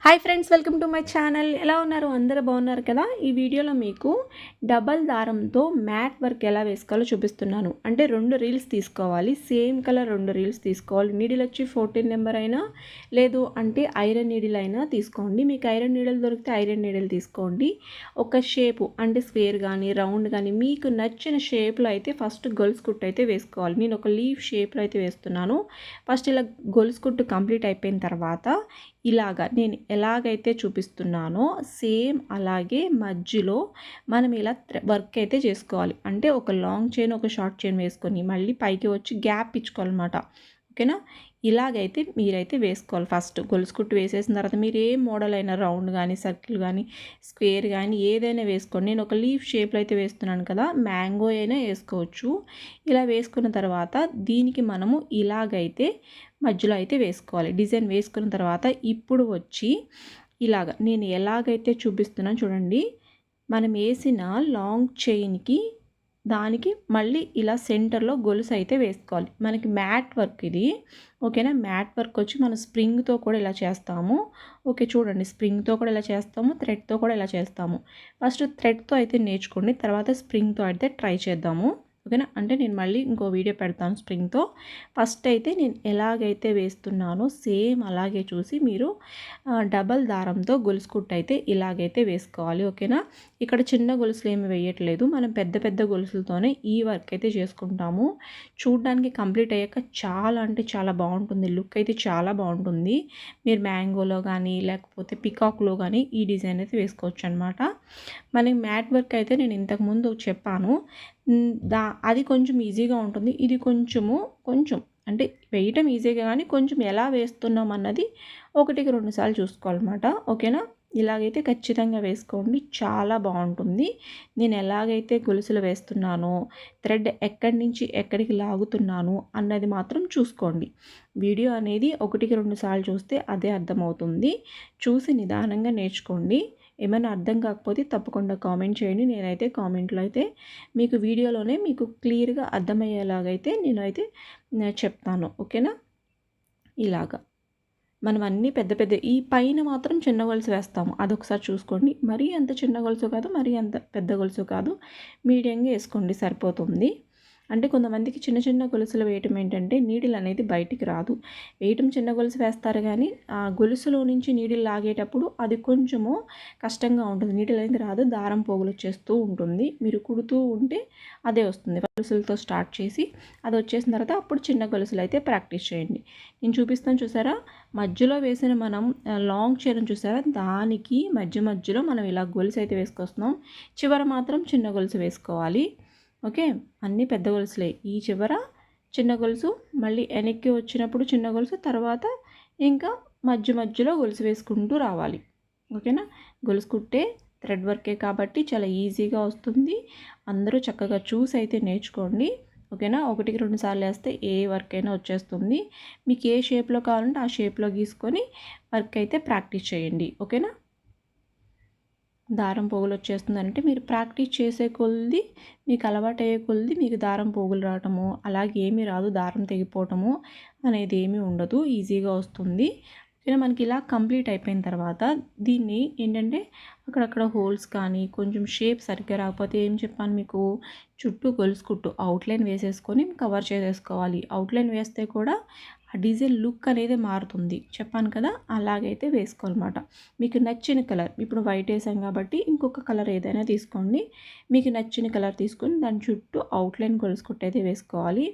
Hi friends, welcome to my channel. ఎలా ఉన్నారు? అందరూ బాగున్నారు కదా? ఈ వీడియోలో మీకు డబల్ దారంతో మ్యాట్ వర్క్ ఎలా వేసుకోవాలో చూపిస్తున్నాను. అంటే 2 రీల్స్ తీసుకోవాలి, సేమ్ కలర్ 2 రీల్స్ తీసుకోవాలి. నీడిల్ వచ్చి 14 నెంబర్ అయినా, లేదు అంటే ఐరన్ నీడిల్ అయినా తీసుకోండి. మీకు ఐరన్ నీడిల్ దొరికితే ఐరన్ నీడిల్ తీసుకోండి. ఒక షేపు అంటే స్క్వేర్ కానీ రౌండ్ కానీ మీకు నచ్చిన షేప్లో అయితే ఫస్ట్ గొలుసు కుట్టు అయితే వేసుకోవాలి. నేను ఒక లీఫ్ షేప్లో అయితే వేస్తున్నాను. ఫస్ట్ ఇలా గొలుసు కుట్టు కంప్లీట్ అయిపోయిన తర్వాత ఇలాగా నేను ఎలాగైతే చూపిస్తున్నానో సేమ్ అలాగే మధ్యలో మనం ఇలా వర్క్ అయితే చేసుకోవాలి. అంటే ఒక లాంగ్ చైన్ ఒక షార్ట్ చైన్ వేసుకొని మళ్ళీ పైకి వచ్చి గ్యాప్ ఇచ్చుకోవాలన్నమాట. ఓకేనా? ఇలాగైతే మీరైతే వేసుకోవాలి. ఫస్ట్ గొలుసు కుట్టు వేసేసిన తర్వాత మీరు ఏ మోడల్ అయినా రౌండ్ కానీ సర్కిల్ కానీ స్క్వేర్ కానీ ఏదైనా వేసుకోండి. నేను ఒక లీఫ్ షేప్లో అయితే వేస్తున్నాను కదా, మ్యాంగో అయినా వేసుకోవచ్చు. ఇలా వేసుకున్న తర్వాత దీనికి మనము ఇలాగైతే మధ్యలో అయితే వేసుకోవాలి. డిజైన్ వేసుకున్న తర్వాత ఇప్పుడు వచ్చి ఇలాగ నేను ఎలాగైతే చూపిస్తున్నాను చూడండి, మనం వేసిన లాంగ్ చైన్కి దానికి మళ్ళీ ఇలా సెంటర్లో గొలుసు అయితే వేసుకోవాలి. మనకి మ్యాట్ వర్క్ ఇది. ఓకేనా? మ్యాట్ వర్క్ వచ్చి మనం స్ప్రింగ్తో కూడా ఇలా చేస్తాము. ఓకే, చూడండి, స్ప్రింగ్తో కూడా ఇలా చేస్తాము, థ్రెడ్తో కూడా ఇలా చేస్తాము. ఫస్ట్ థ్రెడ్తో అయితే నేర్చుకోండి, తర్వాత స్ప్రింగ్తో అయితే ట్రై చేద్దాము. ఓకేనా? అంటే నేను మళ్ళీ ఇంకో వీడియో పెడతాను స్ప్రింగ్తో. ఫస్ట్ అయితే నేను ఎలాగైతే వేస్తున్నానో సేమ్ అలాగే చూసి మీరు డబల్ దారంతో గొలుసు కుట్టు అయితే ఇలాగైతే వేసుకోవాలి. ఓకేనా? ఇక్కడ చిన్న గొలుసులు ఏమి వేయట్లేదు, మనం పెద్ద పెద్ద గొలుసులతోనే ఈ వర్క్ అయితే చేసుకుంటాము. చూడడానికి కంప్లీట్ అయ్యాక చాలా అంటే చాలా బాగుంటుంది, లుక్ అయితే చాలా బాగుంటుంది. మీరు మ్యాంగోలో కానీ లేకపోతే పికాక్లో కానీ ఈ డిజైన్ అయితే వేసుకోవచ్చు అనమాట. మనకి మ్యాట్ వర్క్ అయితే నేను ఇంతకుముందు చెప్పాను, అది కొంచెం ఈజీగా ఉంటుంది. ఇది కొంచెం అంటే వేయటం ఈజీగా కానీ కొంచెం ఎలా వేస్తున్నాం అన్నది 1-2 సార్లు చూసుకోవాలన్నమాట. ఓకేనా? ఇలాగైతే ఖచ్చితంగా వేసుకోండి, చాలా బాగుంటుంది. నేను ఎలాగైతే గొలుసులు వేస్తున్నానో థ్రెడ్ ఎక్కడి నుంచి ఎక్కడికి లాగుతున్నాను అన్నది మాత్రం చూసుకోండి. వీడియో అనేది 1-2 సార్లు చూస్తే అదే అర్థమవుతుంది. చూసి నిదానంగా నేర్చుకోండి. ఏమైనా అర్థం కాకపోతే తప్పకుండా కామెంట్ చేయండి. నేనైతే కామెంట్లో అయితే మీకు వీడియోలోనే మీకు క్లియర్గా అర్థమయ్యేలాగైతే నేనైతే చెప్తాను. ఓకేనా? ఇలాగా మనం అన్నీ పెద్ద పెద్ద ఈ పైన మాత్రం చిన్న గొలుసు వేస్తాము, అదొకసారి చూసుకోండి. మరీ అంత చిన్న గొలుసు కాదు, మరీ అంత పెద్ద గొలుసు కాదు, మీడియంగా వేసుకోండి, సరిపోతుంది. అంటే కొంతమందికి చిన్న చిన్న గొలుసులు వేయటం ఏంటంటే నీడిల్ అనేది బయటికి రాదు. వేయటం చిన్న గొలుసు వేస్తారు కానీ ఆ గొలుసులో నుంచి నీడిల్ లాగేటప్పుడు అది కొంచెము కష్టంగా ఉంటుంది, నీడిల్ అనేది రాదు, దారం పోగులు వచ్చేస్తూ ఉంటుంది. మీరు కుడుతూ ఉంటే అదే వస్తుంది. గొలుసులతో స్టార్ట్ చేసి అది వచ్చేసిన తర్వాత అప్పుడు చిన్న గొలుసులు అయితే ప్రాక్టీస్ చేయండి. నేను చూపిస్తాను, చూసారా? మధ్యలో వేసిన మనం లాంగ్ చైన్ చూసారా, దానికి మధ్యలో మనం ఇలా గొలుసు అయితే వేసుకొస్తున్నాం. చివర మాత్రం చిన్న గొలుసు వేసుకోవాలి. ఓకే, అన్నీ పెద్ద గొలుసులే. ఈ చివర చిన్న గొలుసు, మళ్ళీ వెనక్కి వచ్చినప్పుడు చిన్న గొలుసు, తర్వాత ఇంకా మధ్యలో గొలుసు వేసుకుంటూ రావాలి. ఓకేనా? గొలుసు కుట్టే థ్రెడ్ వర్కే కాబట్టి చాలా ఈజీగా వస్తుంది. అందరూ చక్కగా చూసి అయితే నేర్చుకోండి. ఓకేనా? 1-2 సార్లు వేస్తే ఏ వర్క్ అయినా వచ్చేస్తుంది. మీకు ఏ షేప్లో కావాలంటే ఆ షేప్లో గీసుకొని వర్క్ అయితే ప్రాక్టీస్ చేయండి. ఓకేనా? దారం పోగులు వచ్చేస్తుందంటే మీరు ప్రాక్టీస్ చేసే కొలది, మీకు అలవాటు అయ్యే కొలది మీకు దారం పోగులు రావటము అలాగే ఏమీ రాదు, దారం తెగిపోవటము అనేది ఏమీ ఉండదు, ఈజీగా వస్తుంది. ఓకేనా? మనకి ఇలా కంప్లీట్ అయిపోయిన తర్వాత దీన్ని ఏంటంటే అక్కడక్కడ హోల్స్ కానీ కొంచెం షేప్ సరిగ్గా రాకపోతే ఏం చెప్పాను మీకు, చుట్టూ గొలుసు కుట్టు అవుట్లైన్ వేసేసుకొని కవర్ చేసేసుకోవాలి. అవుట్లైన్ వేస్తే కూడా ఆ డిజైన్ లుక్ అనేది మారుతుంది, చెప్పాను కదా, అలాగైతే వేసుకోవాలన్నమాట. మీకు నచ్చిన కలర్, ఇప్పుడు వైట్ వేసాం కాబట్టి ఇంకొక కలర్ ఏదైనా తీసుకోండి. మీకు నచ్చిన కలర్ తీసుకొని దాని చుట్టూ అవుట్లైన్ గొలుసు కుట్టు అయితే వేసుకోవాలి.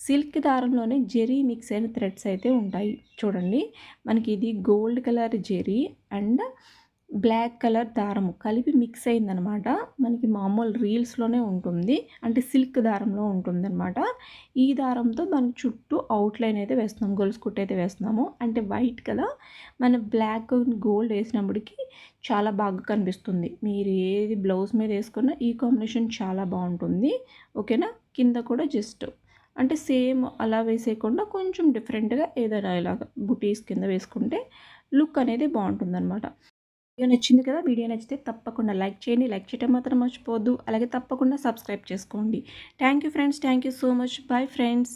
సిల్క్ దారంలోనే జెరీ మిక్స్ అయిన థ్రెడ్స్ అయితే ఉంటాయి చూడండి. మనకి ఇది గోల్డ్ కలర్ జెరీ అండ్ బ్లాక్ కలర్ దారము కలిపి మిక్స్ అయిందనమాట. మనకి మామూలు రీల్స్లోనే ఉంటుంది, అంటే సిల్క్ దారంలో ఉంటుందన్నమాట. ఈ దారంతో దానికి చుట్టూ అవుట్లైన్ అయితే వేస్తున్నాం, గొలుసు కుట్టు అయితే వేస్తున్నాము. అంటే వైట్ కదా, మన బ్లాక్ గోల్డ్ వేసినప్పటికీ చాలా బాగా కనిపిస్తుంది. మీరు ఏది బ్లౌజ్ మీద వేసుకున్నా ఈ కాంబినేషన్ చాలా బాగుంటుంది. ఓకేనా? కింద కూడా జస్ట్ అంటే సేమ్ అలా వేసేయకుండా కొంచెం డిఫరెంట్గా ఏదైనా ఇలాగ బుటీస్ కింద వేసుకుంటే లుక్ అనేది బాగుంటుందన్నమాట. వీడియో నచ్చింది కదా? వీడియో నచ్చితే తప్పకుండా లైక్ చేయండి, లైక్ చేయడం మాత్రం మర్చిపోవద్దు. అలాగే తప్పకుండా సబ్స్క్రైబ్ చేసుకోండి. Thank you friends, thank you so much. Bye friends.